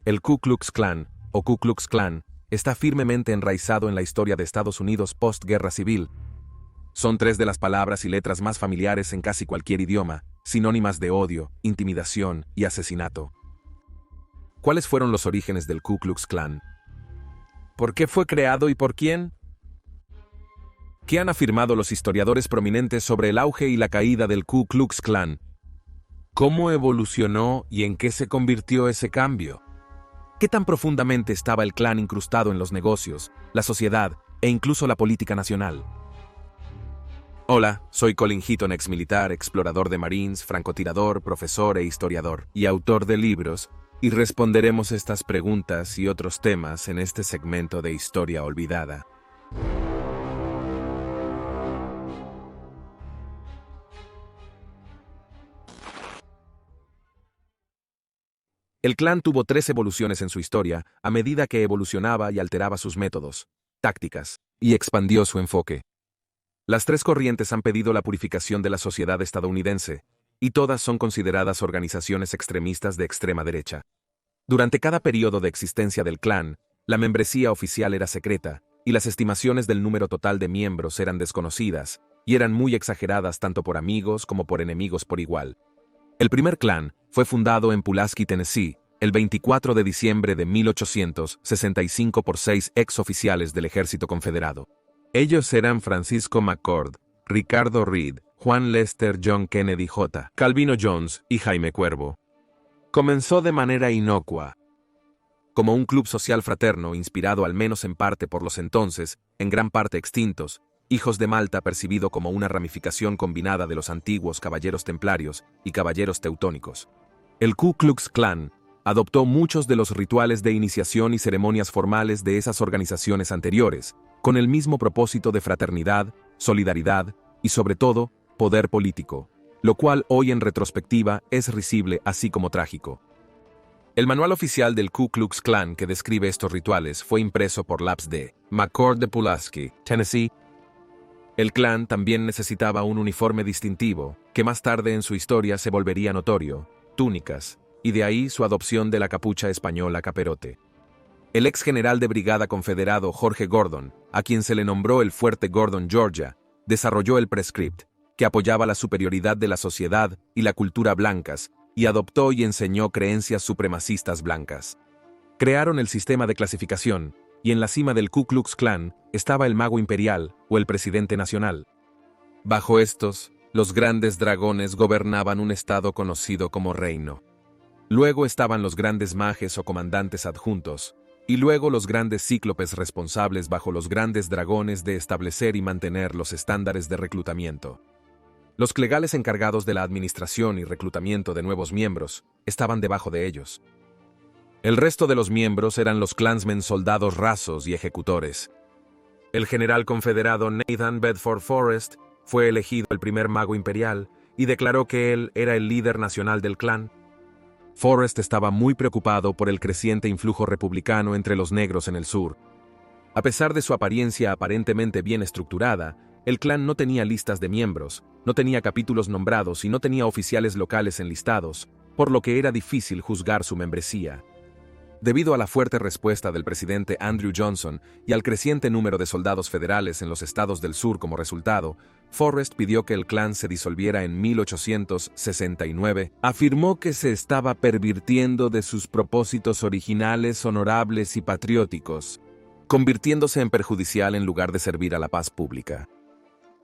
El Ku Klux Klan, o Ku Klux Klan, está firmemente enraizado en la historia de Estados Unidos post-guerra civil. Son tres de las palabras y letras más familiares en casi cualquier idioma, sinónimas de odio, intimidación y asesinato. ¿Cuáles fueron los orígenes del Ku Klux Klan? ¿Por qué fue creado y por quién? ¿Qué han afirmado los historiadores prominentes sobre el auge y la caída del Ku Klux Klan? ¿Cómo evolucionó y en qué se convirtió ese cambio? ¿Qué tan profundamente estaba el Klan incrustado en los negocios, la sociedad e incluso la política nacional? Hola, soy Colin Heaton, exmilitar, explorador de Marines, francotirador, profesor e historiador, y autor de libros, y responderemos estas preguntas y otros temas en este segmento de Historia Olvidada. El Klan tuvo 3 evoluciones en su historia a medida que evolucionaba y alteraba sus métodos, tácticas, y expandió su enfoque. Las 3 corrientes han pedido la purificación de la sociedad estadounidense, y todas son consideradas organizaciones extremistas de extrema derecha. Durante cada periodo de existencia del Klan, la membresía oficial era secreta, y las estimaciones del número total de miembros eran desconocidas, y eran muy exageradas tanto por amigos como por enemigos por igual. El primer Klan fue fundado en Pulaski, Tennessee, el 24 de diciembre de 1865 por 6 ex-oficiales del ejército confederado. Ellos eran Francisco McCord, Ricardo Reed, Juan Lester, John Kennedy J., Calvino Jones y Jaime Cuervo. Comenzó de manera inocua, como un club social fraterno inspirado al menos en parte por los entonces, en gran parte extintos, Hijos de Malta, percibido como una ramificación combinada de los antiguos caballeros templarios y caballeros teutónicos. El Ku Klux Klan adoptó muchos de los rituales de iniciación y ceremonias formales de esas organizaciones anteriores, con el mismo propósito de fraternidad, solidaridad y, sobre todo, poder político, lo cual hoy en retrospectiva es risible así como trágico. El manual oficial del Ku Klux Klan que describe estos rituales fue impreso por Labs de McCord de Pulaski, Tennessee. El Klan también necesitaba un uniforme distintivo, que más tarde en su historia se volvería notorio, túnicas, y de ahí su adopción de la capucha española caperote. El ex general de brigada confederado Jorge Gordon, a quien se le nombró el Fuerte Gordon, Georgia, desarrolló el prescript, que apoyaba la superioridad de la sociedad y la cultura blancas, y adoptó y enseñó creencias supremacistas blancas. Crearon el sistema de clasificación, y en la cima del Ku Klux Klan estaba el mago imperial o el presidente nacional. Bajo estos, los grandes dragones gobernaban un estado conocido como reino. Luego estaban los grandes mages o comandantes adjuntos, y luego los grandes cíclopes responsables bajo los grandes dragones de establecer y mantener los estándares de reclutamiento. Los clegales encargados de la administración y reclutamiento de nuevos miembros estaban debajo de ellos. El resto de los miembros eran los Klansmen, soldados rasos y ejecutores. El general confederado Nathan Bedford Forrest fue elegido el primer mago imperial y declaró que él era el líder nacional del Klan. Forrest estaba muy preocupado por el creciente influjo republicano entre los negros en el sur. A pesar de su apariencia aparentemente bien estructurada, el Klan no tenía listas de miembros, no tenía capítulos nombrados y no tenía oficiales locales enlistados, por lo que era difícil juzgar su membresía. Debido a la fuerte respuesta del presidente Andrew Johnson y al creciente número de soldados federales en los estados del sur como resultado, Forrest pidió que el Klan se disolviera en 1869. Afirmó que se estaba pervirtiendo de sus propósitos originales, honorables y patrióticos, convirtiéndose en perjudicial en lugar de servir a la paz pública.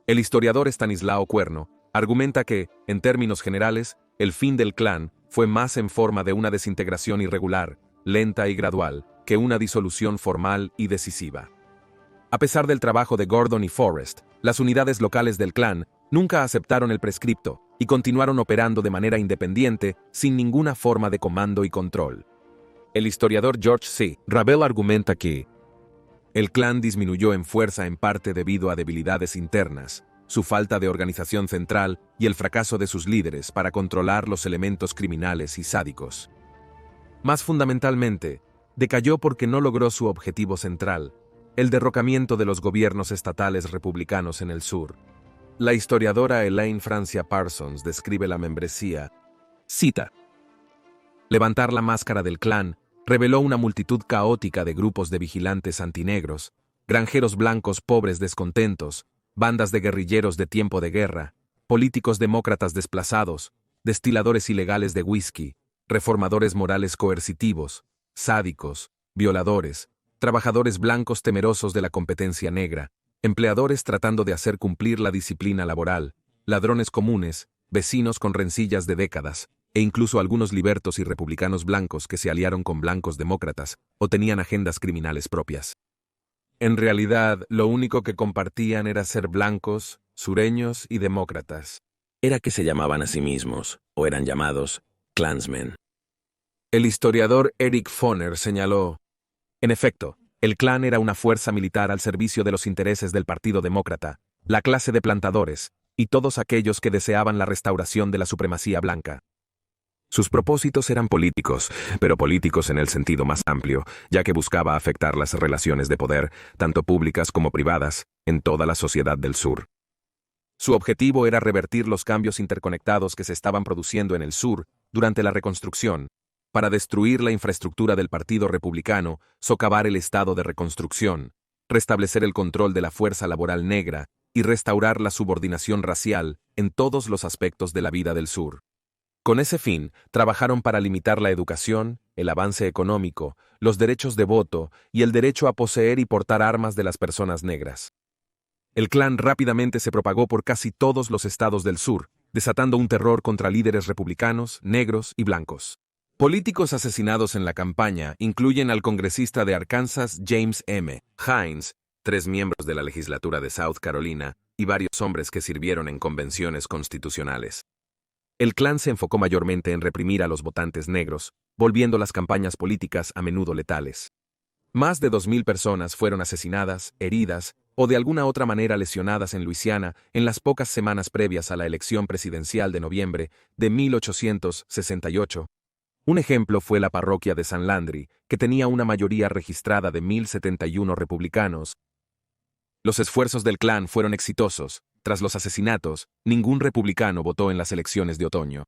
El historiador Estanislao Cuerno argumenta que, en términos generales, el fin del Klan fue más en forma de una desintegración irregular, lenta y gradual, que una disolución formal y decisiva. A pesar del trabajo de Gordon y Forrest, las unidades locales del Klan nunca aceptaron el prescripto y continuaron operando de manera independiente sin ninguna forma de comando y control. El historiador George C. Ravel argumenta que el Klan disminuyó en fuerza en parte debido a debilidades internas, su falta de organización central y el fracaso de sus líderes para controlar los elementos criminales y sádicos. Más fundamentalmente, decayó porque no logró su objetivo central, el derrocamiento de los gobiernos estatales republicanos en el sur. La historiadora Elaine Francia Parsons describe la membresía. Cita: levantar la máscara del Klan reveló una multitud caótica de grupos de vigilantes antinegros, granjeros blancos pobres descontentos, bandas de guerrilleros de tiempo de guerra, políticos demócratas desplazados, destiladores ilegales de whisky, reformadores morales coercitivos, sádicos, violadores, trabajadores blancos temerosos de la competencia negra, empleadores tratando de hacer cumplir la disciplina laboral, ladrones comunes, vecinos con rencillas de décadas, e incluso algunos libertos y republicanos blancos que se aliaron con blancos demócratas o tenían agendas criminales propias. En realidad, lo único que compartían era ser blancos, sureños y demócratas. Era que se llamaban a sí mismos, o eran llamados, Klansmen. El historiador Eric Foner señaló: en efecto, el Klan era una fuerza militar al servicio de los intereses del Partido Demócrata, la clase de plantadores, y todos aquellos que deseaban la restauración de la supremacía blanca. Sus propósitos eran políticos, pero políticos en el sentido más amplio, ya que buscaba afectar las relaciones de poder, tanto públicas como privadas, en toda la sociedad del sur. Su objetivo era revertir los cambios interconectados que se estaban produciendo en el sur durante la reconstrucción, para destruir la infraestructura del Partido Republicano, socavar el estado de reconstrucción, restablecer el control de la fuerza laboral negra y restaurar la subordinación racial en todos los aspectos de la vida del sur. Con ese fin, trabajaron para limitar la educación, el avance económico, los derechos de voto y el derecho a poseer y portar armas de las personas negras. El Klan rápidamente se propagó por casi todos los estados del sur, desatando un terror contra líderes republicanos, negros y blancos. Políticos asesinados en la campaña incluyen al congresista de Arkansas James M. Hines, 3 miembros de la legislatura de South Carolina y varios hombres que sirvieron en convenciones constitucionales. El Klan se enfocó mayormente en reprimir a los votantes negros, volviendo las campañas políticas a menudo letales. Más de 2.000 personas fueron asesinadas, heridas o de alguna otra manera lesionadas en Luisiana en las pocas semanas previas a la elección presidencial de noviembre de 1868. Un ejemplo fue la parroquia de San Landry, que tenía una mayoría registrada de 1.071 republicanos. Los esfuerzos del Klan fueron exitosos. Tras los asesinatos, ningún republicano votó en las elecciones de otoño.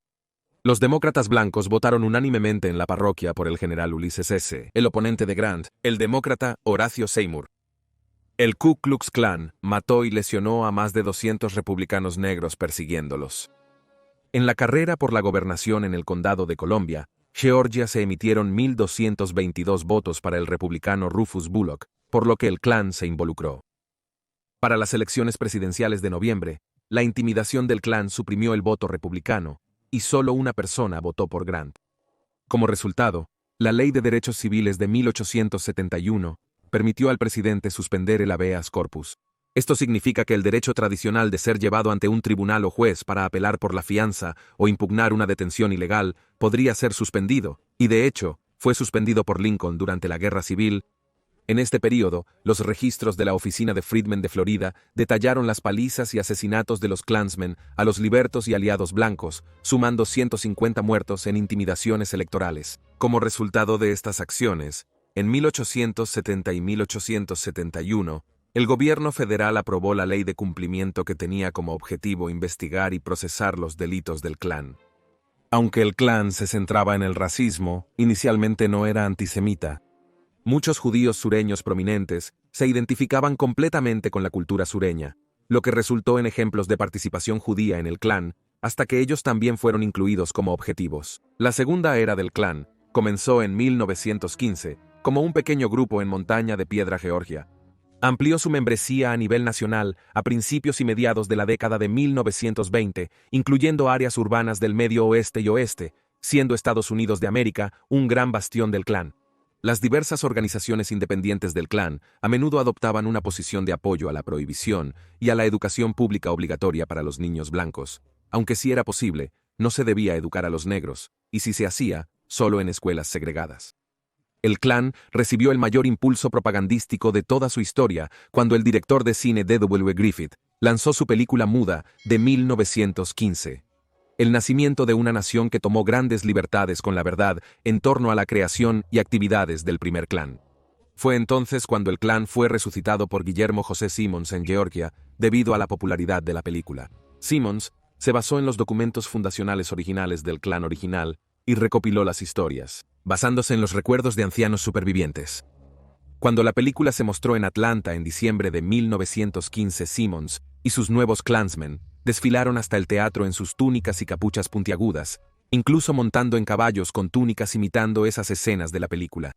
Los demócratas blancos votaron unánimemente en la parroquia por el general Ulysses S., el oponente de Grant, el demócrata Horacio Seymour. El Ku Klux Klan mató y lesionó a más de 200 republicanos negros persiguiéndolos. En la carrera por la gobernación en el condado de Columbia, Georgia, se emitieron 1.222 votos para el republicano Rufus Bullock, por lo que el Klan se involucró. Para las elecciones presidenciales de noviembre, la intimidación del Klan suprimió el voto republicano, y solo una persona votó por Grant. Como resultado, la Ley de Derechos Civiles de 1871 permitió al presidente suspender el habeas corpus. Esto significa que el derecho tradicional de ser llevado ante un tribunal o juez para apelar por la fianza o impugnar una detención ilegal podría ser suspendido, y de hecho, fue suspendido por Lincoln durante la Guerra Civil. En este período, los registros de la oficina de Freedmen de Florida detallaron las palizas y asesinatos de los Klansmen a los libertos y aliados blancos, sumando 150 muertos en intimidaciones electorales. Como resultado de estas acciones, en 1870 y 1871, el gobierno federal aprobó la ley de cumplimiento que tenía como objetivo investigar y procesar los delitos del Klan. Aunque el Klan se centraba en el racismo, inicialmente no era antisemita. Muchos judíos sureños prominentes se identificaban completamente con la cultura sureña, lo que resultó en ejemplos de participación judía en el Klan, hasta que ellos también fueron incluidos como objetivos. La segunda era del Klan comenzó en 1915 como un pequeño grupo en Montaña de Piedra, Georgia. Amplió su membresía a nivel nacional a principios y mediados de la década de 1920, incluyendo áreas urbanas del medio oeste y oeste, siendo Estados Unidos de América un gran bastión del Klan. Las diversas organizaciones independientes del Klan a menudo adoptaban una posición de apoyo a la prohibición y a la educación pública obligatoria para los niños blancos. Aunque sí era posible, no se debía educar a los negros, y si se hacía, solo en escuelas segregadas. El Klan recibió el mayor impulso propagandístico de toda su historia cuando el director de cine D.W. Griffith lanzó su película muda de 1915. El nacimiento de una nación que tomó grandes libertades con la verdad en torno a la creación y actividades del primer Klan. Fue entonces cuando el Klan fue resucitado por Guillermo José Simmons en Georgia debido a la popularidad de la película. Simmons se basó en los documentos fundacionales originales del Klan original y recopiló las historias, basándose en los recuerdos de ancianos supervivientes. Cuando la película se mostró en Atlanta en diciembre de 1915, Simmons y sus nuevos Klansmen desfilaron hasta el teatro en sus túnicas y capuchas puntiagudas, incluso montando en caballos con túnicas imitando esas escenas de la película.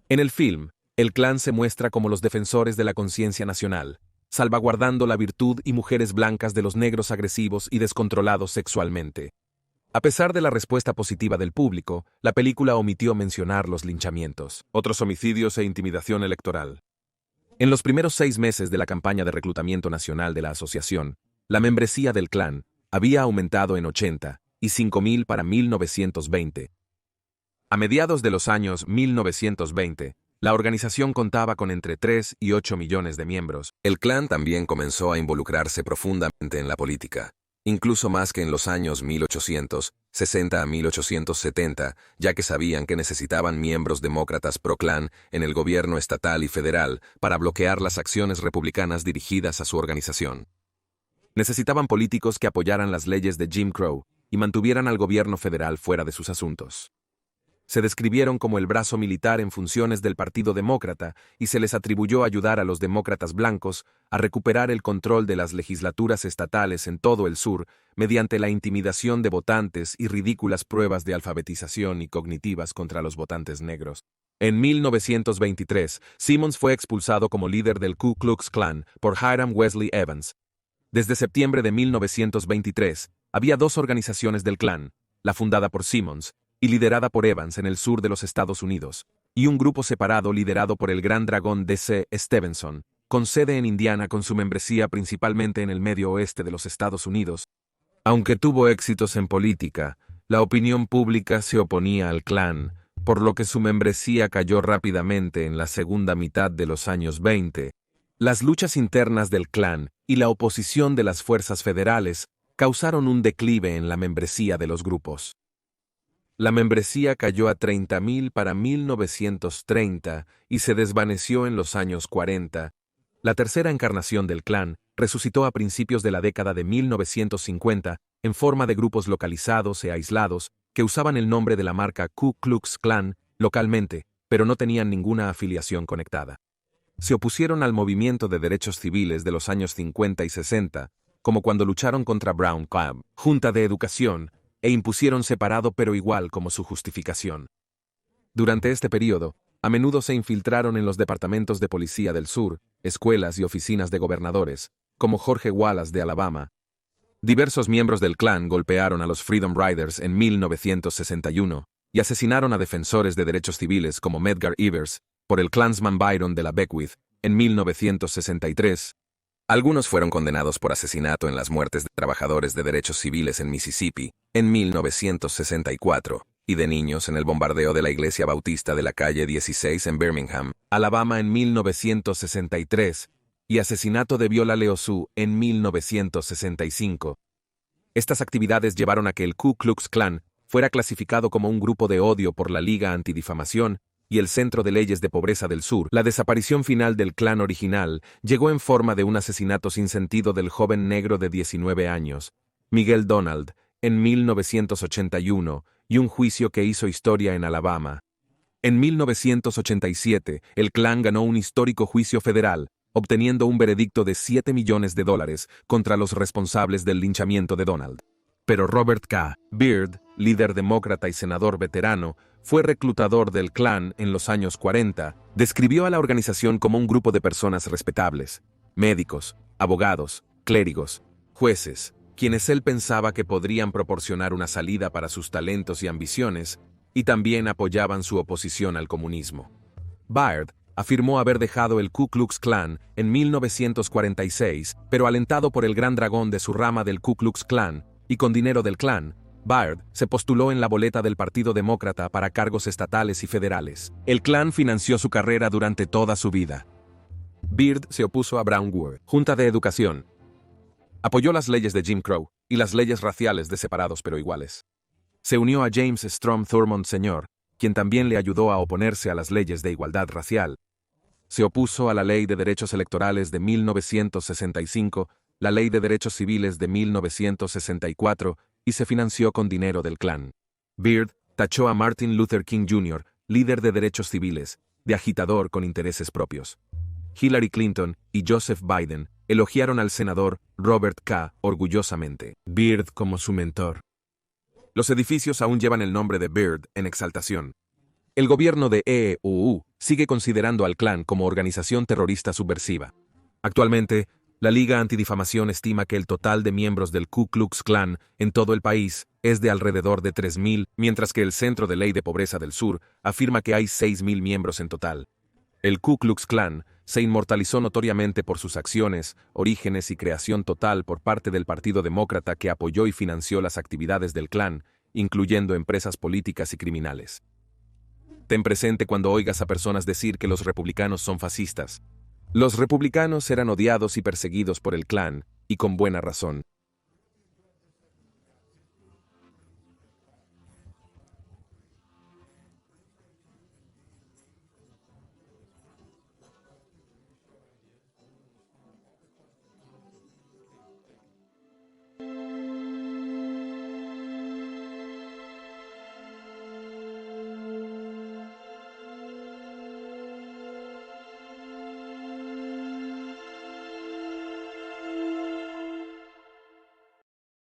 En el film, el Klan se muestra como los defensores de la conciencia nacional, salvaguardando la virtud y mujeres blancas de los negros agresivos y descontrolados sexualmente. A pesar de la respuesta positiva del público, la película omitió mencionar los linchamientos, otros homicidios e intimidación electoral. En los primeros 6 meses de la campaña de reclutamiento nacional de la asociación, la membresía del Klan había aumentado en 80 y 5.000 para 1920. A mediados de los años 1920, la organización contaba con entre 3 y 8 millones de miembros. El Klan también comenzó a involucrarse profundamente en la política, incluso más que en los años 1860 a 1870, ya que sabían que necesitaban miembros demócratas pro-Klan en el gobierno estatal y federal para bloquear las acciones republicanas dirigidas a su organización. Necesitaban políticos que apoyaran las leyes de Jim Crow y mantuvieran al gobierno federal fuera de sus asuntos. Se describieron como el brazo militar en funciones del Partido Demócrata y se les atribuyó ayudar a los demócratas blancos a recuperar el control de las legislaturas estatales en todo el sur mediante la intimidación de votantes y ridículas pruebas de alfabetización y cognitivas contra los votantes negros. En 1923, Simmons fue expulsado como líder del Ku Klux Klan por Hiram Wesley Evans. Desde septiembre de 1923, había 2 organizaciones del Klan, la fundada por Simmons y liderada por Evans en el sur de los Estados Unidos, y un grupo separado liderado por el Gran Dragón D.C. Stevenson, con sede en Indiana con su membresía principalmente en el medio oeste de los Estados Unidos. Aunque tuvo éxitos en política, la opinión pública se oponía al Klan, por lo que su membresía cayó rápidamente en la segunda mitad de los años 20. Las luchas internas del Klan y la oposición de las fuerzas federales causaron un declive en la membresía de los grupos. La membresía cayó a 30.000 para 1930 y se desvaneció en los años 40. La tercera encarnación del Klan resucitó a principios de la década de 1950 en forma de grupos localizados e aislados que usaban el nombre de la marca Ku Klux Klan localmente, pero no tenían ninguna afiliación conectada. Se opusieron al movimiento de derechos civiles de los años 50 y 60, como cuando lucharon contra Brown Club, Junta de Educación, e impusieron separado pero igual como su justificación. Durante este periodo, a menudo se infiltraron en los departamentos de policía del sur, escuelas y oficinas de gobernadores, como Jorge Wallace de Alabama. Diversos miembros del Klan golpearon a los Freedom Riders en 1961 y asesinaron a defensores de derechos civiles como Medgar Evers, por el Klansman Byron de la Beckwith, en 1963. Algunos fueron condenados por asesinato en las muertes de trabajadores de derechos civiles en Mississippi, en 1964, y de niños en el bombardeo de la Iglesia Bautista de la calle 16 en Birmingham, Alabama en 1963, y asesinato de Viola Liuzzo en 1965. Estas actividades llevaron a que el Ku Klux Klan fuera clasificado como un grupo de odio por la Liga Antidifamación y el Centro de Leyes de Pobreza del Sur. La desaparición final del Klan original llegó en forma de un asesinato sin sentido del joven negro de 19 años, Miguel Donald, en 1981, y un juicio que hizo historia en Alabama. En 1987, el Klan ganó un histórico juicio federal, obteniendo un veredicto de $7 millones contra los responsables del linchamiento de Donald. Pero Robert K. Byrd, líder demócrata y senador veterano, fue reclutador del Klan en los años 40, describió a la organización como un grupo de personas respetables, médicos, abogados, clérigos, jueces, quienes él pensaba que podrían proporcionar una salida para sus talentos y ambiciones, y también apoyaban su oposición al comunismo. Byrd afirmó haber dejado el Ku Klux Klan en 1946, pero alentado por el Gran Dragón de su rama del Ku Klux Klan, y con dinero del Klan, Byrd se postuló en la boleta del Partido Demócrata para cargos estatales y federales. El Klan financió su carrera durante toda su vida. Byrd se opuso a Brown War, Junta de Educación. Apoyó las leyes de Jim Crow y las leyes raciales de separados pero iguales. Se unió a James Strom Thurmond Sr., quien también le ayudó a oponerse a las leyes de igualdad racial. Se opuso a la Ley de Derechos Electorales de 1965, la Ley de Derechos Civiles de 1964 y se financió con dinero del Klan. Byrd Tachó a Martin Luther King Jr., líder de derechos civiles, de agitador con intereses propios. Hillary Clinton y Joseph Biden elogiaron al senador Robert K. orgullosamente. Byrd como su mentor. Los edificios aún llevan el nombre de Byrd en exaltación. El gobierno de EEUU sigue considerando al Klan como organización terrorista subversiva. Actualmente, la Liga Antidifamación estima que el total de miembros del Ku Klux Klan en todo el país es de alrededor de 3.000, mientras que el Centro de Ley de Pobreza del Sur afirma que hay 6.000 miembros en total. El Ku Klux Klan se inmortalizó notoriamente por sus acciones, orígenes y creación total por parte del Partido Demócrata que apoyó y financió las actividades del Klan, incluyendo empresas políticas y criminales. Ten presente cuando oigas a personas decir que los republicanos son fascistas. Los republicanos eran odiados y perseguidos por el Klan, y con buena razón.